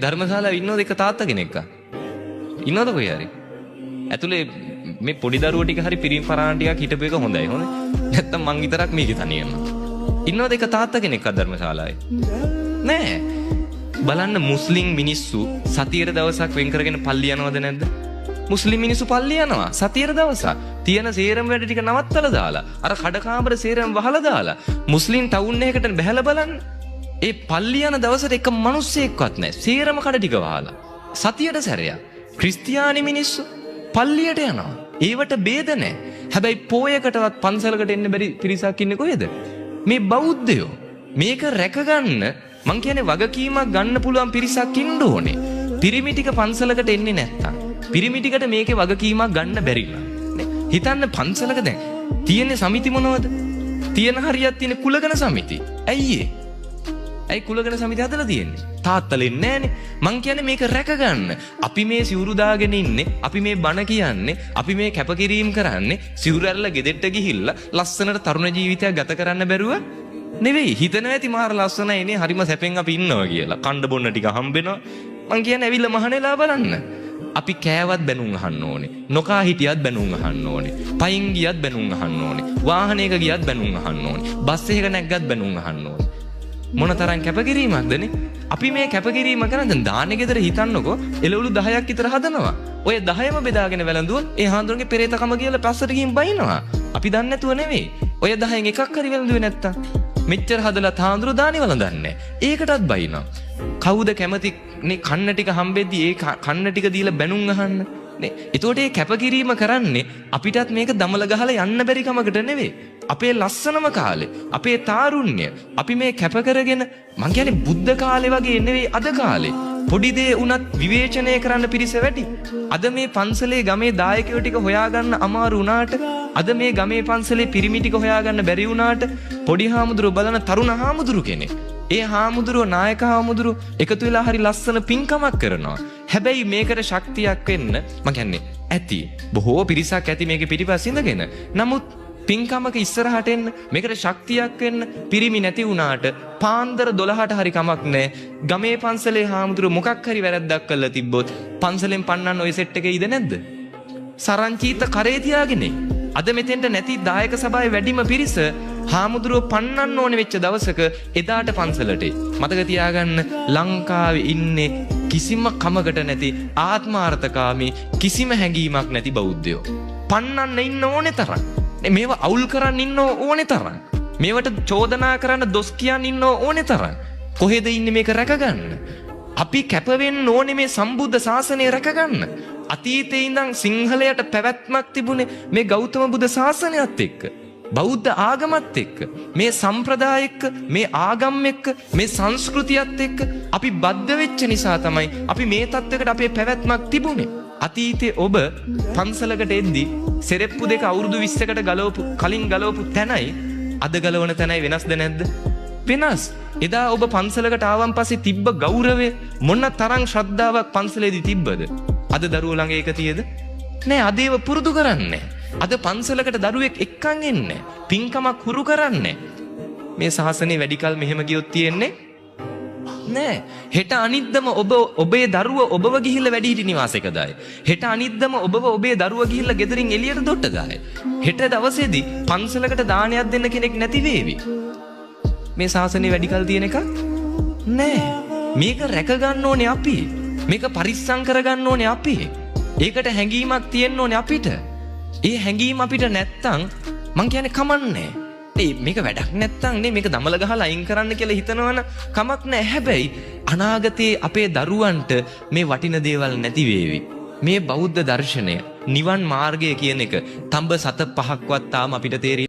ධර්මශාලාවේ ඉන්නවද එක තාත්තා කෙනෙක්? ඉන්නවද කොහේ හරි? ඇතුලේ මේ පොඩි දරුවෝ ටික හරි පිරිමි පරාණ ටිකක් හිටපු එක හොඳයි. හොඳයි. නැත්තම් මං විතරක් මේකේ තනියම. ඉන්නවද එක තාත්තා කෙනෙක් ධර්මශාලාවේ? නෑ. බලන්න මුස්ලිම් මිනිස්සු සතියේ දවසක් වෙන් කරගෙන පල්ලි යනවද නැද්ද? මුස්ලිම් මිනිස්සු පල්ලි යනවා සතියේ දවසක්. තියෙන සේරම වැඩ ටික නවත්තලා දාලා අර කඩකාමර සේරම වහලා දාලා මුස්ලිම් ටවුන් එකකට බහැලා බලන්න. ඒ පල්ලි යන දවසට එක මිනිස්සෙක්වත් නැහැ. සේරම කඩ ටික වහලා. සතියට සැරයක්. ක්‍රිස්තියානි මිනිස්සු පල්ලියට යනවා. ඒවට ભેද නැහැ. හැබැයි පෝයකටවත් පන්සලකට එන්න බැරි පිරිසක් ඉන්නේ කොහෙද? මේ බෞද්ධයෝ. මේක රැකගන්න මං කියන්නේ වගකීමක් ගන්න පුළුවන් පිරිසක් ඉන්න ඕනේ. පිරිමි ටික පන්සලකට එන්නේ නැත්තම්. පිරිමි ටිකට මේකේ වගකීමක් ගන්න බැරිලා. හිතන්න පන්සලක දැන් තියෙන සමිති මොනවද? තියෙන හරියක් තියෙන කුලගණ සමිති. ඇයි ඒ? ඇයි කුලගණ සමිති හදලා තියෙන්නේ? තාත්තලෙන්නේ නැහනේ. මං කියන්නේ මේක රැකගන්න. අපි මේ සිවුරු දාගෙන ඉන්නේ, අපි මේ බණ කියන්නේ, අපි මේ කැපකිරීම කරන්නේ සිවුරු ඇරලා ගෙදෙට්ට ගිහිල්ලා ලස්සනට තරුණ ජීවිතයක් ගත කරන්න බැරුව නෙවෙයි. හිතනවා ඇති මාර ලස්සනයි නේ, හරිම සැපෙන් අපි ඉන්නවා කියලා. කණ්ඩ බොන්න ටික හම්බෙනවා. මං කියන්නේ ඇවිල්ලා මහණෙලා බලන්න. අපි කෑවත් බැනුම් අහන්න ඕනේ. නොකා හිටියත් බැනුම් අහන්න ඕනේ. පයින් ගියත් බැනුම් අහන්න ඕනේ. වාහනයක ගියත් බැනුම් අහන්න ඕනේ. බස් එකක නැග්ගත් බැනුම් අහන්න ඕනේ. මොනතරම් කැපකිරීමක්දනේ? අපි මේ කැපකිරීම කරන දැන් දාන්නේ ගෙදර හිතන්නකෝ එළවලු 10ක් විතර හදනවා. ඔය 10ම බෙදාගෙන වැළඳුවොත් ඒ හාමුදුරන්ගේ පෙරේතකම කියලා පස්සට ගිහින් බයිනවා. අපි දන්නේ නැතුව නෙවෙයි. ඔය 10න් එකක් හරි වැළඳුවේ නැත්තම් මෙච්චර හදලා හාමුදුරු දානි වළඳන්නේ. ඒකටත් බයිනවා. කවුද කැමති නේ කන්න ටික හම්බෙද්දි ඒ කන්න ටික දීලා බැනුම් අහන්න නේ? එතකොට මේ කැපකිරීම කරන්නේ අපිටත් මේක දමල ගහලා යන්න බැරි කමකට නෙවෙයි. අපේ ලස්සනම කාලේ, අපේ තාරුණ්‍ය, අපි මේ කැප කරගෙන මං කියන්නේ බුද්ධ කාලේ වගේ නෙවෙයි අද කාලේ. පොඩි දේ වුණත් විවේචනය කරන්න පිරිස වැඩි. අද මේ පන්සලේ ගමේ දායකයෝ ටික හොයාගන්න අමාරු වුණාට, අද මේ ගමේ පන්සලේ පිරිමි ටික හොයාගන්න බැරි වුණාට, පොඩි හාමුදුරුවෝ බලන තරුණ හාමුදුරු කෙනෙක්. ඒ හාමුදුරුවෝ නායක හාමුදුරුවෝ එකතු වෙලා හරි ලස්සන පින්කමක් කරනවා. හැබැයි මේකට ශක්තියක් වෙන්න මං කියන්නේ ඇති. බොහෝ පිරිසක් ඇති මේකේ පිටිපස්ස ඉඳගෙන. නමුත් පින්කමක ඉස්සරහට එන්න මේකට ශක්තියක් වෙන්න පිරිමි නැති වුණාට පාන්දර 12ට හරි කමක් නැහැ. ගමේ පන්සලේ හාමුදුරුවෝ මොකක් හරි වැරද්දක් කළා තිබ්බොත් පන්සලෙන් පන්නන්න ওই සෙට් එකේ ඉද නැද්ද? සරංචීත කරේ තියාගෙනේ. අද මෙතෙන්ට නැති දායක සභාවේ වැඩිම පිරිස හාමුදුරුවෝ පන්නන්න ඕනේ වෙච්ච දවසක එදාට පන්සලට. මතක තියාගන්න ලංකාවේ ඉන්නේ කිසිම කමකට නැති ආත්මාර්ථකාමී කිසිම හැඟීමක් නැති බෞද්ධයෝ. පන්නන්න ඉන්න ඕනේ තරම්. මේවා අවුල් කරන්න ඉන්න ඕනේ තරම්. මේවට චෝදනා කරන්න දොස් කියන්න ඉන්න ඕනේ තරම්. කොහෙද ඉන්නේ මේක රැකගන්න? අපි කැප වෙන්න ඕනේ මේ සම්බුද්ධ ශාසනය රැකගන්න. අතීතේ ඉඳන් සිංහලයට පැවැත්මක් තිබුණේ මේ ගෞතම බුදු ශාසනයත් එක්ක. බෞද්ධ ආගමත් එක්ක, මේ සම්ප්‍රදාය එක්ක, මේ ආගම් එක්ක, මේ සංස්කෘතියත් එක්ක අපි බද්ධ වෙච්ච නිසා තමයි අපි මේ තත්ත්වයකට අපේ පැවැත්මක් තිබුණේ. අතීතේ ඔබ පන්සලකට එද්දි සෙරෙප්පු දෙක අවුරුදු 20කට කලින් ගලවපු තැනයි අද ගලවන තැනයි වෙනස්ද නැද්ද? වෙනස්. එදා ඔබ පන්සලකට ආවන් පස්සේ තිබ්බ ගෞරවය මොන තරම් ශ්‍රද්ධාවක් පන්සලේදී තිබ්බද? අද දරුවෝ ළඟ ඒක තියද? නෑ. අද ඒව පුරුදු කරන්නේ. අද පන්සලකට දරුවෙක් එක්කන් එන්නේ. පින්කමක් හුරු කරන්නේ. මේ ශාසනය වැඩි කල මෙහෙම ගියොත් තියෙන්නේ නෑ. හෙට අනිද්දම ඔබේ දරුව ඔබව ගිහිල්ලා වැඩිහිටි නිවාසයක දායි. හෙට අනිද්දම ඔබව ඔබේ දරුව ගිහිල්ලා ගෙදරින් එළියට දොට්ට දායි. හෙට දවසේදී පන්සලකට දානයක් දෙන්න කෙනෙක් නැති වේවි. මේ ශාසනය වැඩි කල තියෙන එක නෑ. මේක රැක ගන්න ඕනේ අපි. මේක පරිස්සම් කර ගන්න ඕනේ අපි. ඒකට හැඟීමක් තියෙන්න ඕනේ අපිට. ඒ හැඟීම අපිට නැත්තම් මං කියන්නේ කමන්නේ. මේක වැඩක් නැත්තම් නේ මේක දමල ගහලා අයින් කරන්න කියලා හිතනවනම් කමක් නැහැ. හැබැයි අනාගතයේ අපේ දරුවන්ට මේ වටින දේවල් නැති වේවි. මේ බෞද්ධ දර්ශනය, නිවන් මාර්ගය කියන එක තඹ සත පහක්වත් තාම අපිට තේරිලා